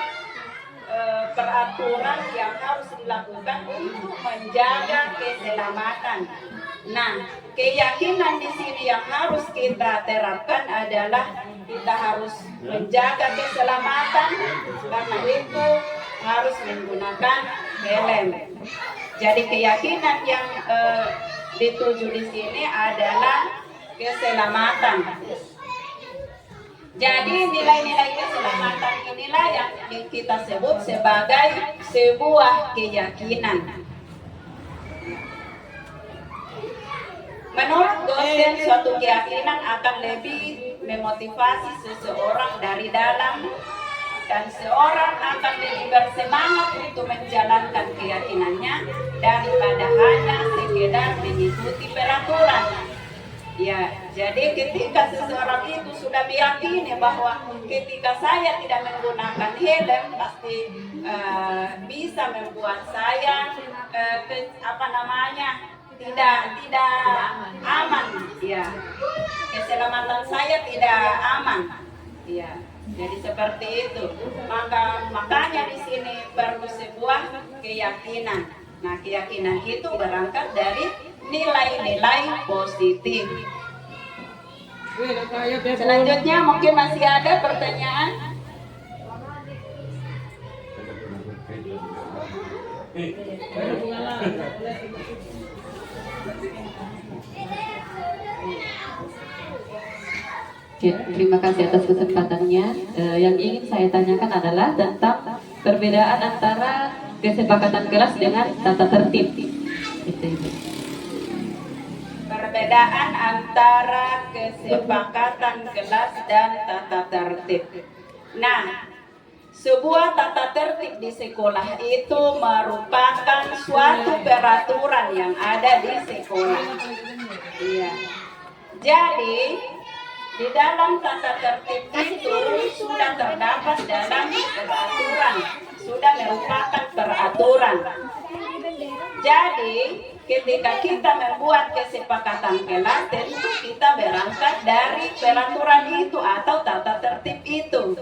peraturan yang harus dilakukan untuk menjaga keselamatan. Nah, keyakinan di sini yang harus kita terapkan adalah kita harus menjaga keselamatan, karena itu harus menggunakan helm. Jadi keyakinan yang dituju di sini adalah keselamatan. Jadi nilai-nilai keselamatan inilah yang kita sebut sebagai sebuah keyakinan. Menurut Gosen, suatu keyakinan akan lebih memotivasi seseorang dari dalam, dan seorang akan lebih bersemangat untuk menjalankan keyakinannya daripada hanya sekedar mengikuti peraturan. Ya, jadi ketika seseorang itu sudah meyakini bahwa ketika saya tidak menggunakan helm pasti bisa membuat saya tidak aman, ya, keselamatan saya tidak aman, ya. Jadi seperti itu. Makanya di sini perlu sebuah keyakinan. Nah, keyakinan itu berangkat dari nilai-nilai positif. Selanjutnya mungkin masih ada pertanyaan? Oke, terima kasih atas kesempatannya. Yang ingin saya tanyakan adalah tentang perbedaan antara kesepakatan kelas dengan tata tertib. Itu, Ibu. Perbedaan antara kesepakatan kelas dan tata tertib. Nah, sebuah tata tertib di sekolah itu merupakan suatu peraturan yang ada di sekolah. Iya. Jadi di dalam tata tertib itu sudah terdapat dalam peraturan, sudah merupakan peraturan. Jadi ketika kita membuat kesepakatan kelas, tentu kita berangkat dari peraturan itu atau tata tertib itu.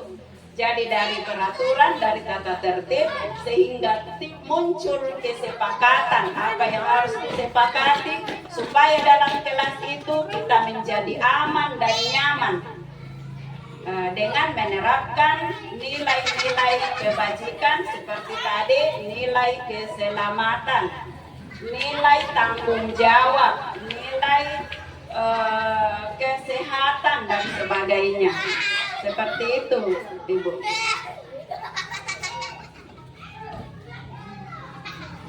Jadi dari peraturan, dari tata tertib, sehingga muncul kesepakatan apa yang harus disepakati supaya dalam kelas itu kita menjadi aman dan nyaman dengan menerapkan nilai-nilai kebajikan seperti tadi, nilai keselamatan, nilai tanggung jawab, nilai kesehatan dan sebagainya. Seperti itu, Ibu.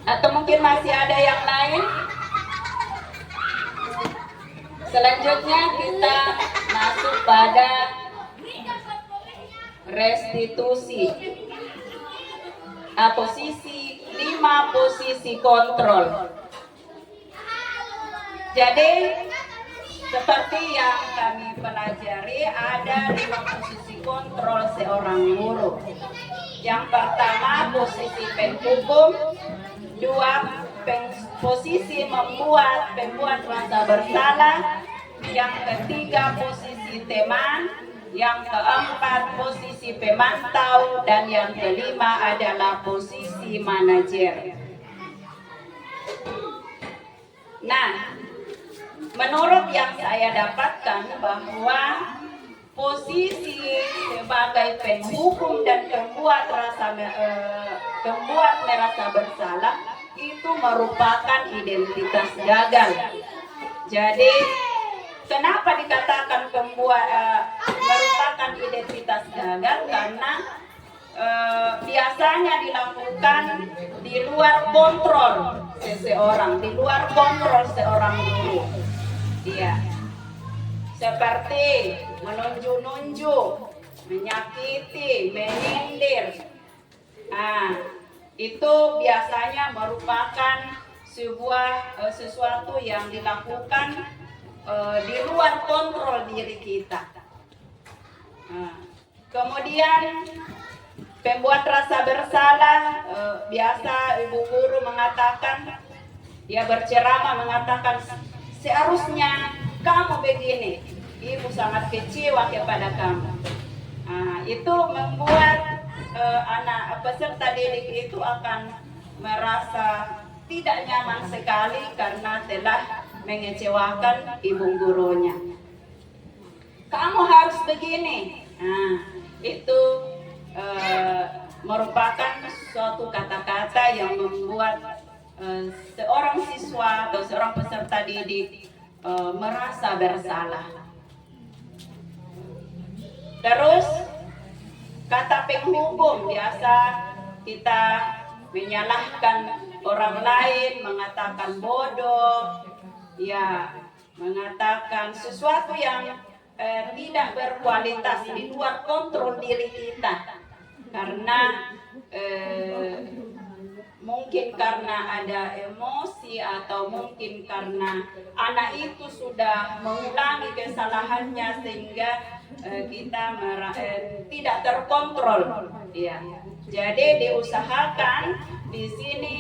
Atau mungkin masih ada yang lain? Selanjutnya kita masuk pada restitusi. Posisi 5 posisi kontrol. Jadi seperti yang kami pelajari, ada 5 posisi kontrol seorang guru. Yang pertama posisi penghukum, 2 posisi pembuat rasa bersalah, yang ketiga posisi teman, yang keempat posisi pemantau, dan yang kelima adalah posisi manajer. Nah, menurut yang saya dapatkan bahwa posisi sebagai penghukum dan pembuat merasa bersalah itu merupakan identitas gagal. Jadi kenapa dikatakan merupakan identitas gagal? Karena biasanya dilakukan di luar kontrol seseorang, di luar kontrol seorang guru. Iya, seperti menunjuk-nunjuk, menyakiti, menyindir. Nah, itu biasanya merupakan sesuatu yang dilakukan di luar kontrol diri kita. Nah, kemudian pembuat rasa bersalah, biasa ibu guru mengatakan, dia berceramah mengatakan, seharusnya kamu begini, ibu sangat kecewa kepada kamu. Nah, itu membuat anak peserta didik itu akan merasa tidak nyaman sekali karena telah mengecewakan ibu gurunya. Kamu harus begini. Nah, itu merupakan suatu kata-kata yang membuat seorang siswa atau seorang peserta didik merasa bersalah. Terus kata penghukum, biasa kita menyalahkan orang lain, mengatakan bodoh, ya, mengatakan sesuatu yang tidak berkualitas, di luar kontrol diri kita, karena mungkin karena ada emosi atau mungkin karena anak itu sudah mengulangi kesalahannya sehingga kita tidak terkontrol, ya. Jadi diusahakan di sini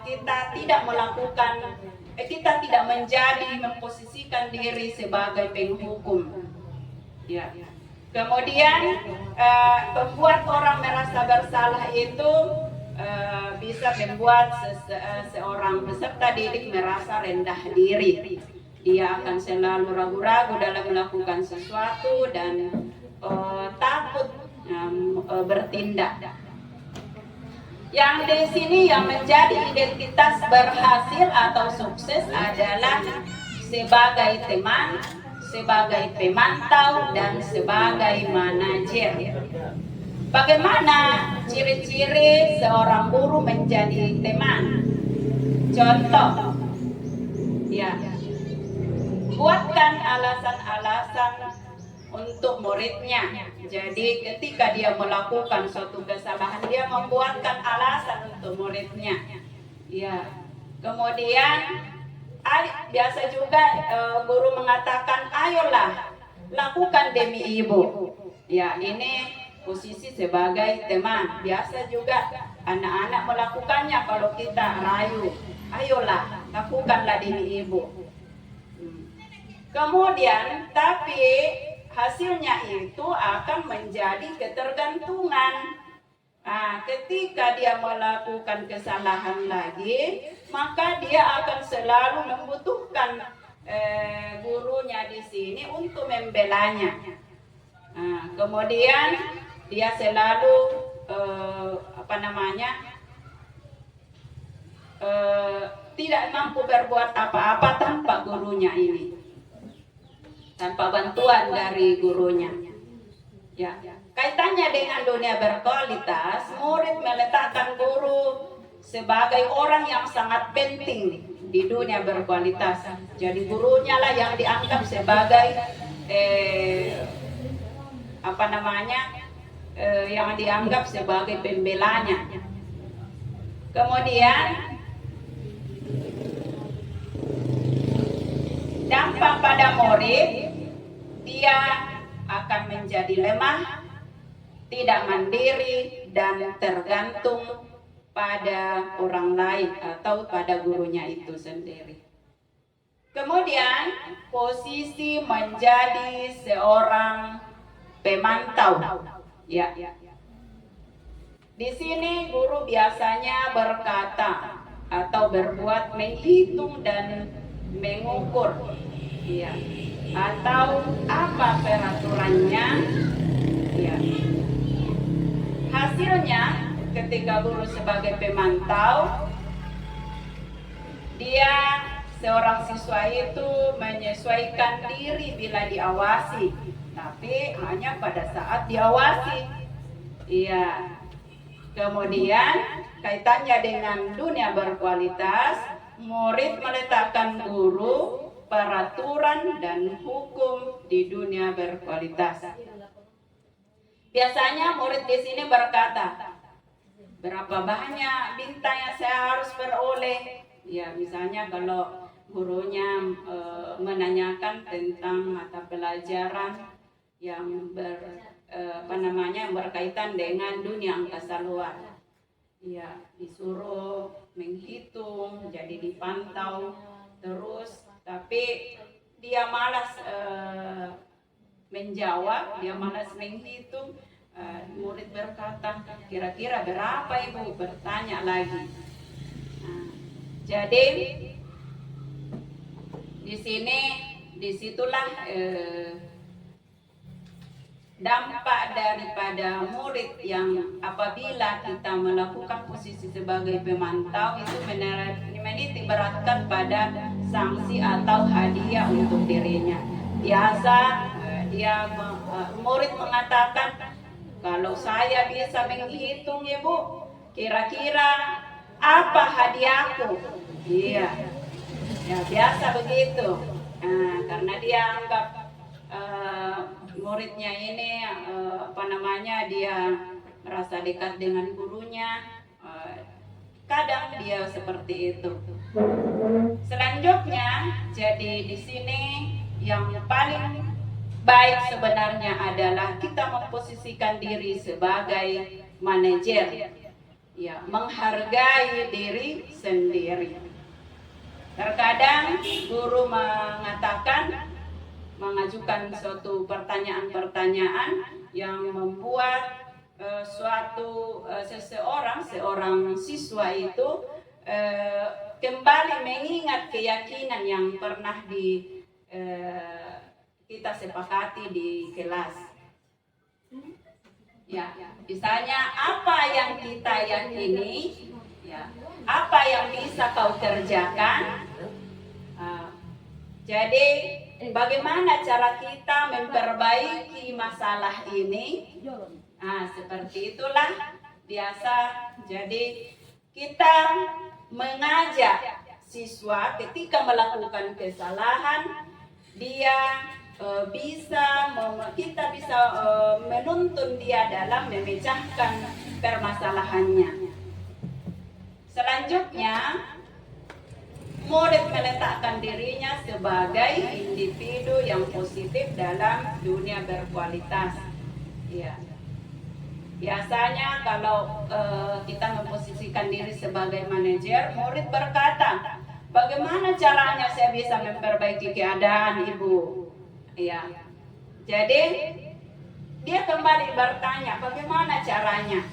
kita tidak melakukan, kita tidak menjadi memposisikan diri sebagai penghukum, ya. Kemudian membuat orang merasa bersalah itu bisa membuat seorang peserta didik merasa rendah diri. Dia akan selalu ragu-ragu dalam melakukan sesuatu dan takut bertindak. Yang di sini yang menjadi identitas berhasil atau sukses adalah sebagai teman, sebagai pemantau, dan sebagai manajer. Bagaimana ciri-ciri seorang guru menjadi teman? Contoh, ya, buatkan alasan-alasan untuk muridnya. Jadi ketika dia melakukan suatu kesalahan, dia membuatkan alasan untuk muridnya. Ya. Kemudian biasa juga guru mengatakan, ayolah lakukan demi ibu. Ya, ini posisi sebagai teman. Biasa juga anak-anak melakukannya kalau kita rayu, ayolah lakukanlah demi ibu. Kemudian tapi hasilnya itu akan menjadi ketergantungan. Nah, ketika dia melakukan kesalahan lagi, maka dia akan selalu membutuhkan gurunya di sini untuk membelanya. Nah, kemudian dia selalu tidak mampu berbuat apa-apa tanpa gurunya ini, tanpa bantuan dari gurunya. Ya, kaitannya dengan dunia berkualitas, murid meletakkan guru sebagai orang yang sangat penting di dunia berkualitas. Jadi gurunya lah yang dianggap sebagai yang dianggap sebagai pembelanya. Kemudian dampak pada murid, dia akan menjadi lemah, tidak mandiri, dan tergantung pada orang lain atau pada gurunya itu sendiri. Kemudian posisi menjadi seorang pemantau. Ya. Di sini guru biasanya berkata atau berbuat menghitung dan mengukur, ya, atau apa peraturannya, ya. Hasilnya ketika guru sebagai pemantau, dia seorang siswa itu menyesuaikan diri bila diawasi, tapi hanya pada saat diawasi, iya. Kemudian kaitannya dengan dunia berkualitas, murid meletakkan guru, peraturan, dan hukum di dunia berkualitas. Biasanya murid di sini berkata, berapa banyak bintang yang saya harus beroleh? Ya, misalnya kalau gurunya menanyakan tentang mata pelajaran yang berkaitan dengan dunia angkasa luar, ya, disuruh menghitung, jadi dipantau terus, tapi dia malas menjawab, dia malas menghitung, Murid berkata, kira-kira berapa Ibu? Bertanya lagi. Jadi disitulah dampak daripada murid yang apabila kita melakukan posisi sebagai pemantau itu menitik beratkan pada sanksi atau hadiah untuk dirinya. Biasa murid mengatakan, kalau saya bisa menghitung Ibu, kira-kira apa hadiahku? Iya, ya biasa begitu. Karena dia anggap muridnya ini dia merasa dekat dengan gurunya. Kadang dia seperti itu. Selanjutnya, jadi di sini yang paling baik sebenarnya adalah kita memposisikan diri sebagai manajer, ya, menghargai diri sendiri. Terkadang guru mengajukan suatu pertanyaan-pertanyaan yang membuat seorang siswa itu kembali mengingat keyakinan yang pernah kita sepakati di kelas. Ya, misalnya apa yang kita yakini, ya, apa yang bisa kau kerjakan. Jadi bagaimana cara kita memperbaiki masalah ini? Seperti itulah biasa. Jadi kita mengajak siswa ketika melakukan kesalahan, kita bisa menuntun dia dalam memecahkan permasalahannya. Selanjutnya, murid meletakkan dirinya sebagai individu yang positif dalam dunia berkualitas. Ya. Biasanya kalau kita memposisikan diri sebagai manajer, murid berkata, bagaimana caranya saya bisa memperbaiki keadaan Ibu? Ya. Jadi dia kembali bertanya, bagaimana caranya?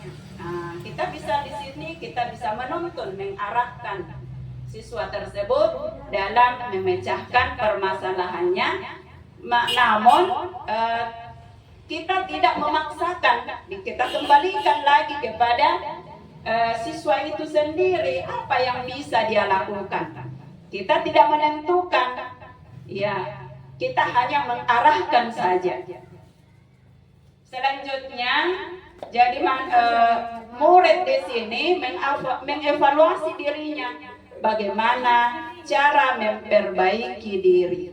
Kita bisa di sini, kita bisa menuntun, mengarahkan siswa tersebut dalam memecahkan permasalahannya. Namun kita tidak memaksakan, kita kembalikan lagi kepada siswa itu sendiri apa yang bisa dia lakukan. Kita tidak menentukan, ya, kita hanya mengarahkan saja. Selanjutnya, jadi murid di sini mengevaluasi dirinya, bagaimana cara memperbaiki diri.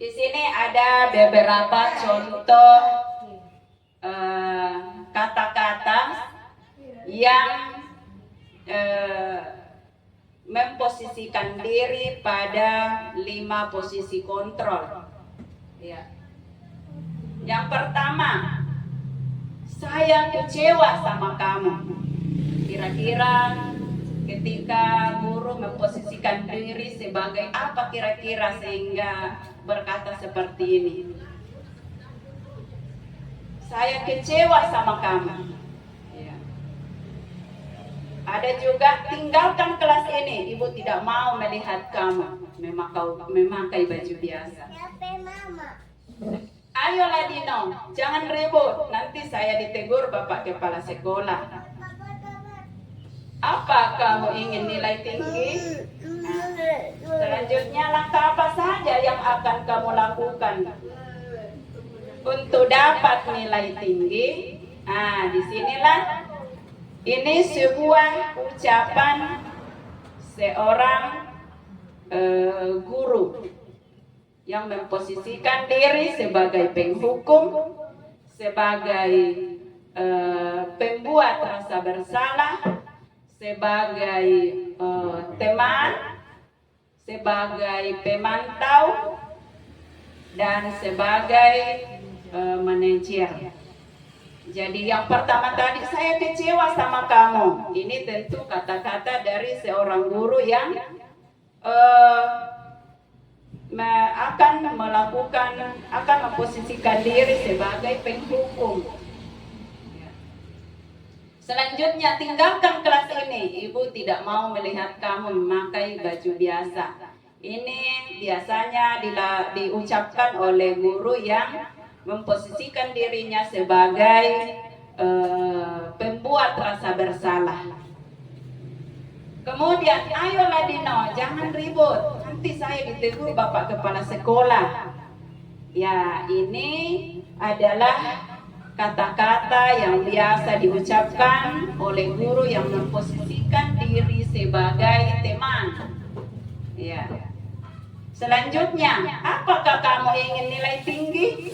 Di sini ada beberapa contoh kata-kata yang memposisikan diri pada 5 posisi kontrol. Ya. Yang pertama, saya kecewa sama kamu. Kira-kira ketika guru memposisikan diri sebagai apa kira-kira sehingga berkata seperti ini? Saya kecewa sama kamu. Ya. Ada juga, tinggalkan kelas ini, Ibu tidak mau melihat kamu memakai baju biasa. Ayolah Dino, jangan ribut, nanti saya ditegur Bapak Kepala Sekolah. Apa kamu ingin nilai tinggi? Selanjutnya, langkah apa saja yang akan kamu lakukan untuk dapat nilai tinggi? Disinilah ini sebuah ucapan seorang guru yang memposisikan diri sebagai penghukum, sebagai pembuat rasa bersalah, sebagai teman, sebagai pemantau, dan sebagai manajer. Jadi yang pertama tadi, saya kecewa sama kamu. Ini tentu kata-kata dari seorang guru yang eh, akan memposisikan diri sebagai penghukum. Selanjutnya, tinggalkan kelas ini. Ibu tidak mau melihat kamu memakai baju biasa. Ini biasanya diucapkan oleh guru yang memposisikan dirinya sebagai pembuat rasa bersalah. Kemudian, ayolah Dino, jangan ribut. Nanti saya ditegur Bapak Kepala Sekolah. Ya, ini adalah kata-kata yang biasa diucapkan oleh guru yang memposisikan diri sebagai teman. Ya. Selanjutnya, apakah kamu ingin nilai tinggi?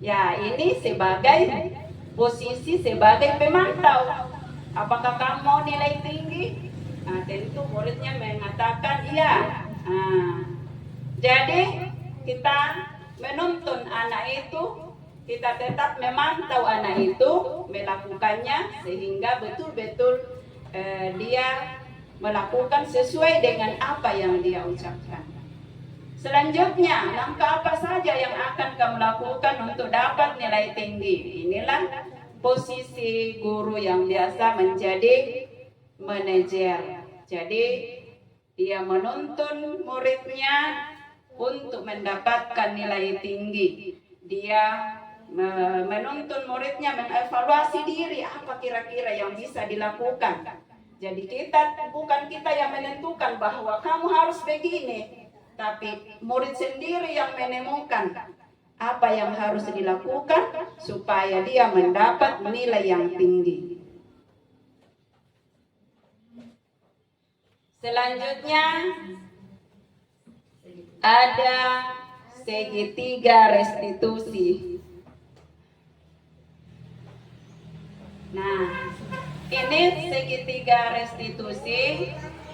Ya, ini sebagai posisi sebagai pemantau. Apakah kamu mau nilai tinggi? Nah, tentu muridnya mengatakan iya. Nah, jadi kita menuntun anak itu, kita tetap memantau anak itu melakukannya sehingga betul-betul dia melakukan sesuai dengan apa yang dia ucapkan. Selanjutnya, langkah apa saja yang akan kamu lakukan untuk dapat nilai tinggi? Inilah posisi guru yang biasa menjadi manajer. Jadi dia menuntun muridnya untuk mendapatkan nilai tinggi. Dia menuntun muridnya mengevaluasi diri, apa kira-kira yang bisa dilakukan. Jadi bukan kita yang menentukan bahwa kamu harus begini, tapi murid sendiri yang menemukan apa yang harus dilakukan supaya dia mendapat nilai yang tinggi. Selanjutnya ada segitiga restitusi. Nah, ini segitiga restitusi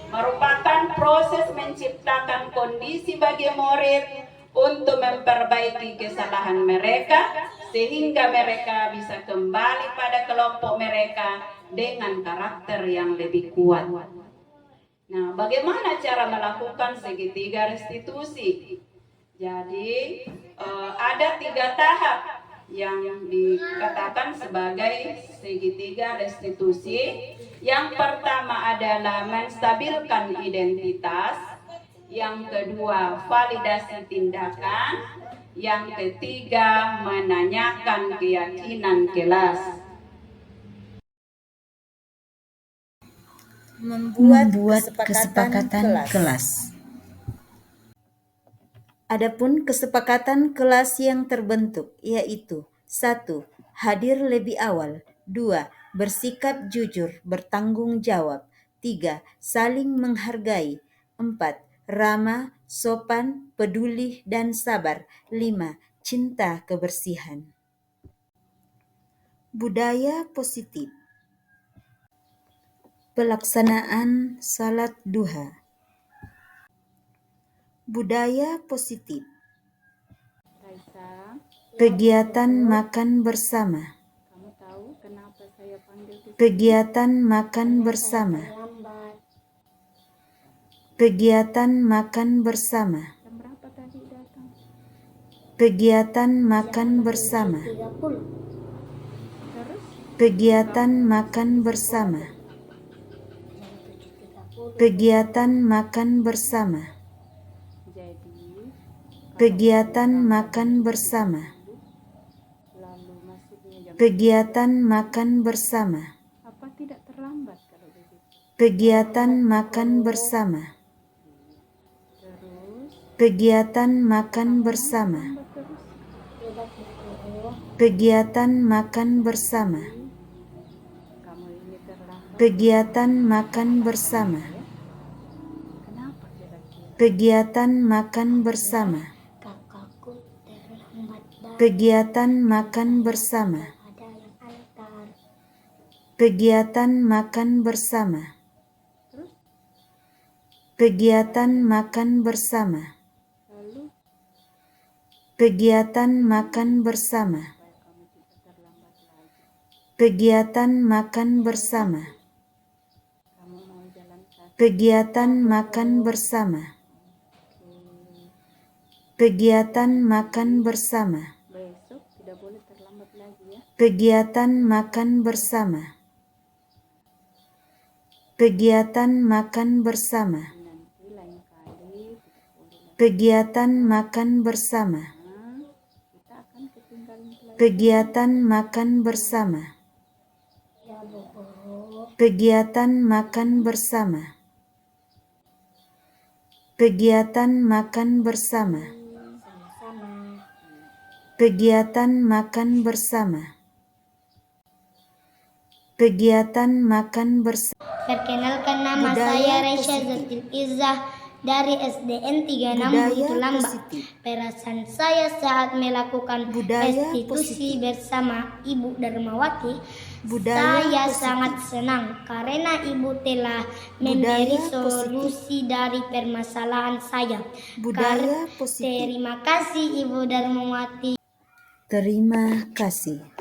merupakan proses menciptakan kondisi bagi murid untuk memperbaiki kesalahan mereka sehingga mereka bisa kembali pada kelompok mereka dengan karakter yang lebih kuat. Nah, bagaimana cara melakukan segitiga restitusi? Jadi, ada 3 tahap yang dikatakan sebagai segitiga restitusi. Yang pertama adalah menstabilkan identitas, yang kedua validasi tindakan, yang ketiga menanyakan keyakinan kelas. Membuat kesepakatan kelas. Adapun kesepakatan kelas yang terbentuk yaitu 1. Hadir lebih awal. 2. Bersikap jujur, bertanggung jawab. 3. Saling menghargai. 4. Ramah, sopan, peduli, dan sabar. 5. Cinta kebersihan. Budaya positif. Pelaksanaan salat duha. Budaya positif. Kegiatan makan bersama. Kegiatan makan bersama. Kegiatan makan bersama. Kegiatan makan bersama. Kegiatan makan bersama. Kegiatan makan bersama. Kegiatan makan bersama. Kegiatan makan bersama. Kegiatan makan bersama. Kegiatan makan bersama. Kegiatan makan bersama. Kegiatan makan bersama. Kegiatan makan bersama. Kegiatan makan bersama. Kegiatan makan bersama. Kegiatan makan bersama. Kegiatan makan bersama. Kegiatan makan bersama. Kegiatan makan bersama. Kegiatan makan bersama. Besok tidak boleh terlambat lagi ya. Kegiatan makan bersama. Kegiatan makan bersama. Nanti lain kali Kegiatan makan bersama. kita akan ketinggalan pelajaran. Kegiatan makan bersama. Kegiatan makan bersama. Kegiatan makan bersama. Kegiatan makan bersama. Kegiatan makan bersama. Perkenalkan, nama Budaya saya Resya positif. Zatil Izzah dari SDN 36 Budaya Butulamba. positif. Perasaan saya saat melakukan Budaya restitusi positif. bersama Ibu Darmawati, Budaya saya positif. sangat senang karena Ibu telah memberi Budaya solusi dari permasalahan saya. Budaya positif. Terima kasih Ibu Darmawati. Terima kasih.